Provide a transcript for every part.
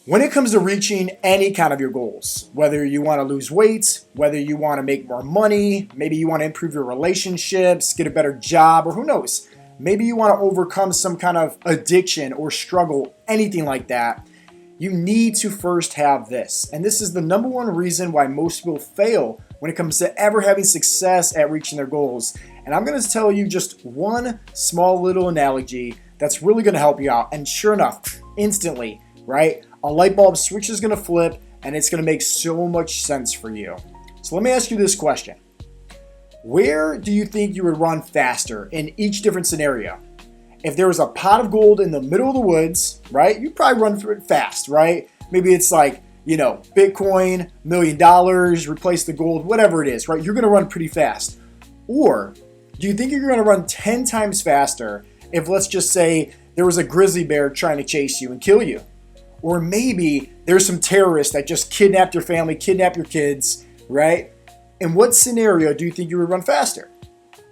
When it comes to reaching any kind of your goals, whether you want to lose weight, whether you want to make more money, maybe you want to improve your relationships, get a better job, or who knows, maybe you want to overcome some kind of addiction or struggle, anything like that, you need to first have this. And this is the number one reason why most people fail when it comes to ever having success at reaching their goals. And I'm going to tell you just one small little analogy that's really going to help you out. And sure enough, instantly, right? A light bulb switch is going to flip and it's going to make so much sense for you. So let me ask you this question. Where do you think you would run faster in each different scenario? If there was a pot of gold in the middle of the woods, right, you'd probably run for it fast, right? Maybe it's like, Bitcoin, $1 million, replace the gold, whatever it is, right? You're going to run pretty fast. Or do you think you're going to run 10 times faster if, let's just say, there was a grizzly bear trying to chase you and kill you? Or maybe there's some terrorists that just kidnapped your family, kidnapped your kids, right? In what scenario do you think you would run faster?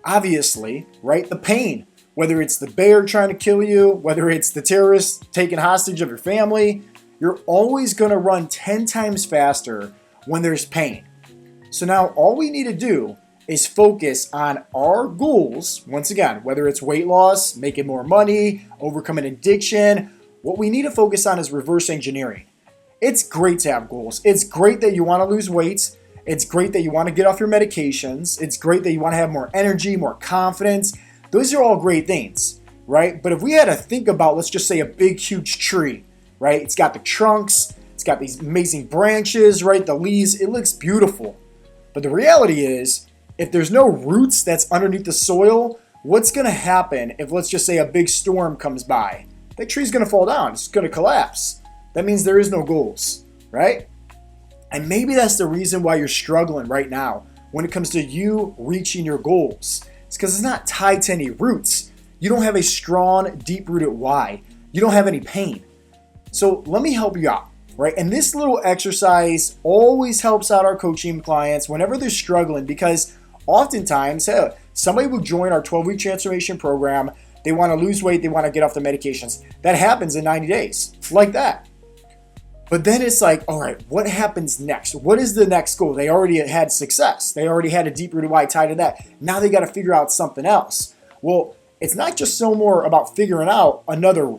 Obviously, right? The pain. Whether it's the bear trying to kill you, whether it's the terrorists taking hostage of your family, you're always going to run 10 times faster when there's pain. So now all we need to do is focus on our goals. Once again, whether it's weight loss, making more money, overcoming addiction, what we need to focus on is reverse engineering. It's great to have goals. It's great that you want to lose weight. It's great that you want to get off your medications. It's great that you want to have more energy, more confidence. Those are all great things, right? But if we had to think about, let's just say a big, huge tree, right? It's got the trunks. It's got these amazing branches, right? The leaves. It looks beautiful. But the reality is, if there's no roots that's underneath the soil, what's going to happen if, let's just say, a big storm comes by? That tree's going to fall down. It's going to collapse. That means there is no goals, right? And maybe that's the reason why you're struggling right now when it comes to you reaching your goals. It's because it's not tied to any roots. You don't have a strong, deep-rooted why. You don't have any pain. So let me help you out, right? And this little exercise always helps out our coaching clients whenever they're struggling, because oftentimes, somebody will join our 12-week transformation program. They want to lose weight. They want to get off the medications. That happens in 90 days, like that. But then it's like, all right, what happens next? What is the next goal? They already had success. They already had a deep-rooted why tied to that. Now they got to figure out something else. Well, it's not just so more about figuring out another,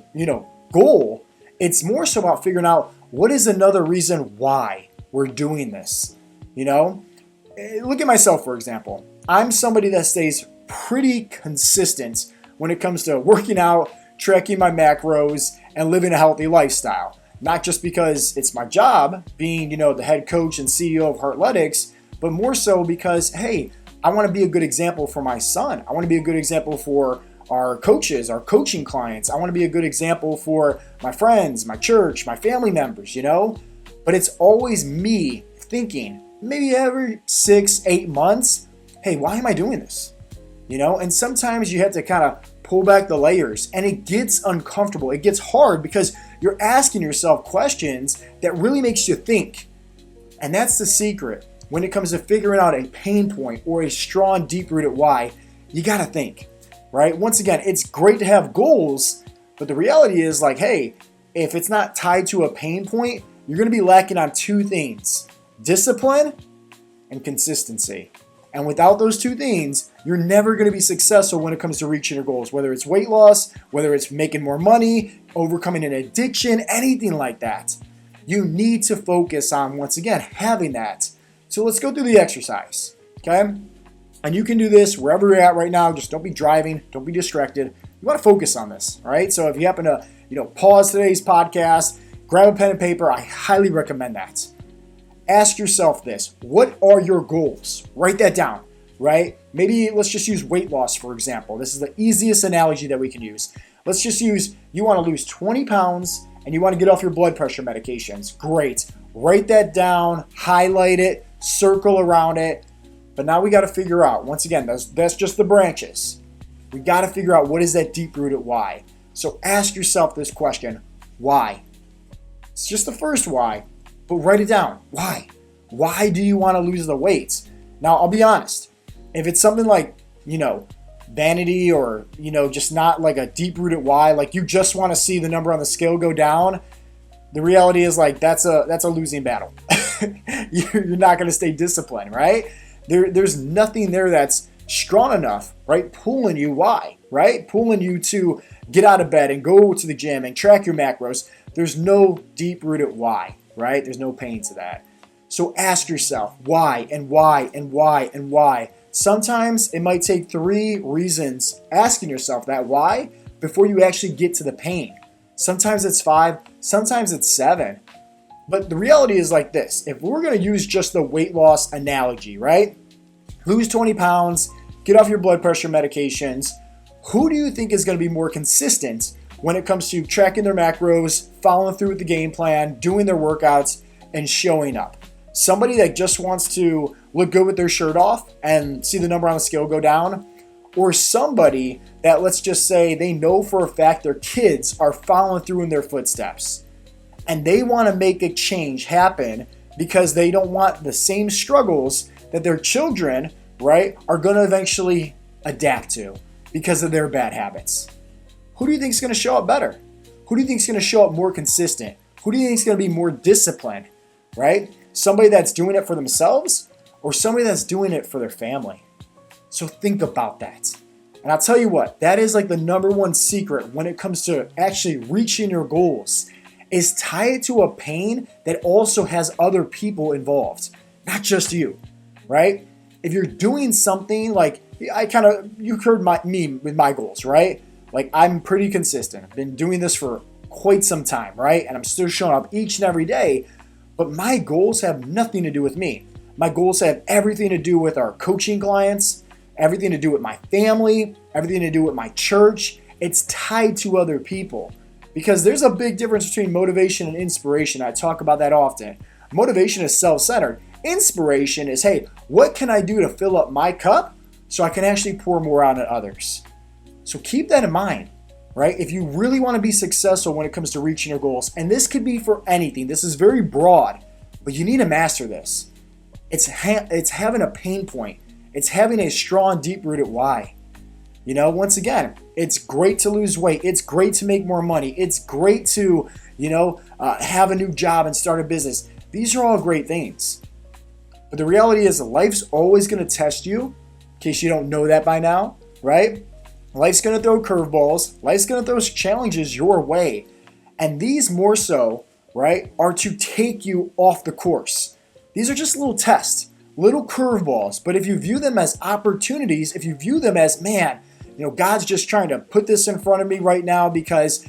goal. It's more so about figuring out what is another reason why we're doing this. Look at myself, for example. I'm somebody that stays pretty consistent when it comes to working out, tracking my macros, and living a healthy lifestyle. Not just because it's my job, being, the head coach and CEO of Heartletics, but more so because, hey, I want to be a good example for my son. I want to be a good example for our coaches, our coaching clients. I want to be a good example for my friends, my church, my family members, But it's always me thinking, maybe every 6-8 months, hey, why am I doing this? And sometimes you have to kind of pull back the layers, and it gets uncomfortable. It gets hard because you're asking yourself questions that really makes you think. And that's the secret. When it comes to figuring out a pain point or a strong, deep-rooted why, you got to think, right? Once again, it's great to have goals, but the reality is hey, if it's not tied to a pain point, you're going to be lacking on two things: discipline and consistency. And without those two things, you're never going to be successful when it comes to reaching your goals, whether it's weight loss, whether it's making more money, overcoming an addiction, anything like that. You need to focus on, once again, having that. So let's go through the exercise, okay? And you can do this wherever you're at right now. Just don't be driving. Don't be distracted. You want to focus on this, all right? So if you happen to, pause today's podcast, grab a pen and paper, I highly recommend that. Ask yourself this: what are your goals? Write that down, right? Maybe let's just use weight loss, for example. This is the easiest analogy that we can use. Let's just use, you want to lose 20 pounds and you want to get off your blood pressure medications. Great. Write that down, highlight it, circle around it. But now we got to figure out, once again, that's just the branches. We got to figure out what is that deep-rooted why. So ask yourself this question: why? It's just the first why. But write it down. Why? Why do you want to lose the weight? Now, I'll be honest. If it's something like, vanity or, just not like a deep-rooted why, like you just want to see the number on the scale go down, the reality is like that's a losing battle. You're not going to stay disciplined, right? There's nothing there that's strong enough, right? Pulling you. Why? Right? Pulling you to get out of bed and go to the gym and track your macros. There's no deep-rooted why, right? There's no pain to that. So ask yourself why and why and why and why. Sometimes it might take 3 reasons asking yourself that why before you actually get to the pain. Sometimes it's 5, sometimes it's 7. But the reality is like this. If we're going to use just the weight loss analogy, right? Lose 20 pounds, get off your blood pressure medications. Who do you think is going to be more consistent when it comes to tracking their macros, following through with the game plan, doing their workouts, and showing up? Somebody that just wants to look good with their shirt off and see the number on the scale go down? Or somebody that, let's just say, they know for a fact their kids are following through in their footsteps and they want to make a change happen because they don't want the same struggles that their children, right, are going to eventually adapt to because of their bad habits. Who do you think is going to show up better? Who do you think is going to show up more consistent? Who do you think is going to be more disciplined, right? Somebody that's doing it for themselves or somebody that's doing it for their family? So think about that. And I'll tell you what, that is like the number one secret when it comes to actually reaching your goals, is tie it to a pain that also has other people involved, not just you, right? If you're doing something like, you heard me with my goals, right? Like I'm pretty consistent. I've been doing this for quite some time, right? And I'm still showing up each and every day, but my goals have nothing to do with me. My goals have everything to do with our coaching clients, everything to do with my family, everything to do with my church. It's tied to other people because there's a big difference between motivation and inspiration. I talk about that often. Motivation is self-centered. Inspiration is, hey, what can I do to fill up my cup so I can actually pour more out on others? So keep that in mind, right? If you really want to be successful when it comes to reaching your goals, and this could be for anything, this is very broad, but you need to master this. It's having a pain point. It's having a strong, deep-rooted why. You know, once again, it's great to lose weight. It's great to make more money. It's great to, have a new job and start a business. These are all great things. But the reality is life's always going to test you, in case you don't know that by now, right? Life's going to throw curveballs. Life's going to throw challenges your way. And these more so, right, are to take you off the course. These are just little tests, little curveballs. But if you view them as opportunities, if you view them as, man, God's just trying to put this in front of me right now because,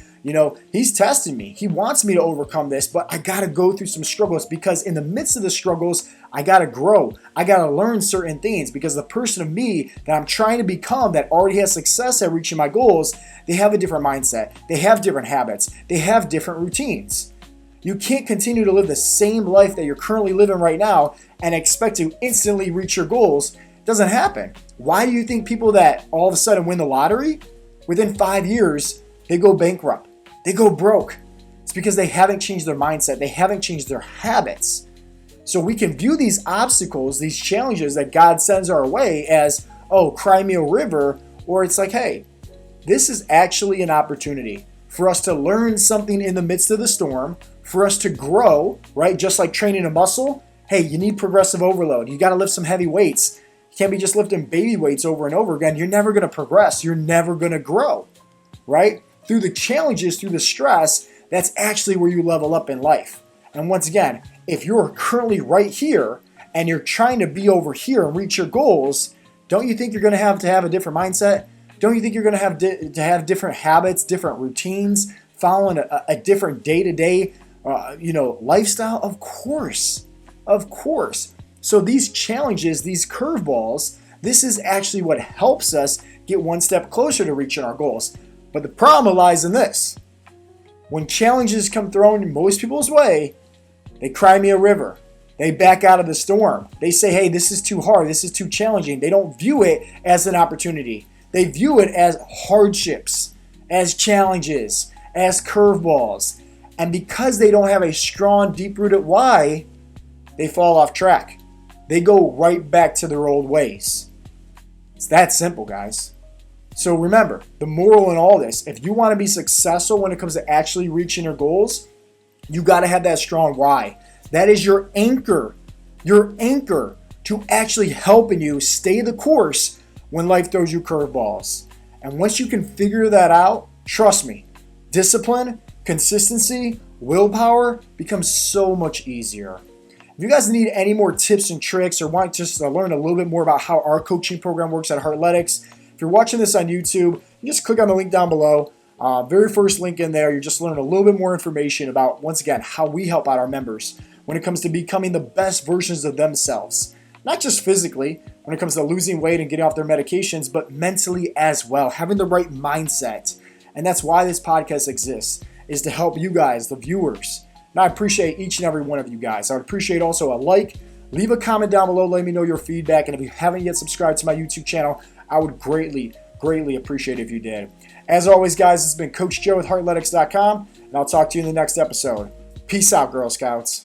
he's testing me. He wants me to overcome this, but I got to go through some struggles because in the midst of the struggles, I got to grow. I got to learn certain things because the person of me that I'm trying to become that already has success at reaching my goals, they have a different mindset. They have different habits. They have different routines. You can't continue to live the same life that you're currently living right now and expect to instantly reach your goals. It doesn't happen. Why do you think people that all of a sudden win the lottery, within 5 years, they go bankrupt? They go broke. It's because they haven't changed their mindset. They haven't changed their habits. So we can view these obstacles, these challenges that God sends our way as, oh, cry me a river, or it's like, hey, this is actually an opportunity for us to learn something in the midst of the storm, for us to grow, right? Just like training a muscle. Hey, you need progressive overload. You got to lift some heavy weights. You can't be just lifting baby weights over and over again. You're never going to progress. You're never going to grow, right? Through the challenges, through the stress, that's actually where you level up in life. And once again, if you're currently right here and you're trying to be over here and reach your goals, don't you think you're going to have a different mindset? Don't you think you're going to have different habits, different routines, following a different day-to-day, lifestyle? Of course. So these challenges, these curveballs, this is actually what helps us get one step closer to reaching our goals. But the problem lies in this. When challenges come thrown in most people's way, they cry me a river. They back out of the storm. They say, hey, this is too hard. This is too challenging. They don't view it as an opportunity. They view it as hardships, as challenges, as curveballs. And because they don't have a strong, deep-rooted why, they fall off track. They go right back to their old ways. It's that simple, guys. So remember, the moral in all this, if you want to be successful when it comes to actually reaching your goals, You got to have that strong why. That is your anchor to actually helping you stay the course when life throws you curveballs. And once you can figure that out, trust me, discipline, consistency, willpower becomes so much easier. If you guys need any more tips and tricks or want just to learn a little bit more about how our coaching program works at Heartletics, if you're watching this on YouTube, you just click on the link down below. Very first link in there, you're just learning a little bit more information about, once again, how we help out our members when it comes to becoming the best versions of themselves. Not just physically, when it comes to losing weight and getting off their medications, but mentally as well, having the right mindset. And that's why this podcast exists, is to help you guys, the viewers. And I appreciate each and every one of you guys. I would appreciate also a like, leave a comment down below, let me know your feedback. And if you haven't yet subscribed to my YouTube channel, I would greatly appreciate it if you did. As always, guys, this has been Coach Joe with Heartletics.com, and I'll talk to you in the next episode. Peace out, Girl Scouts.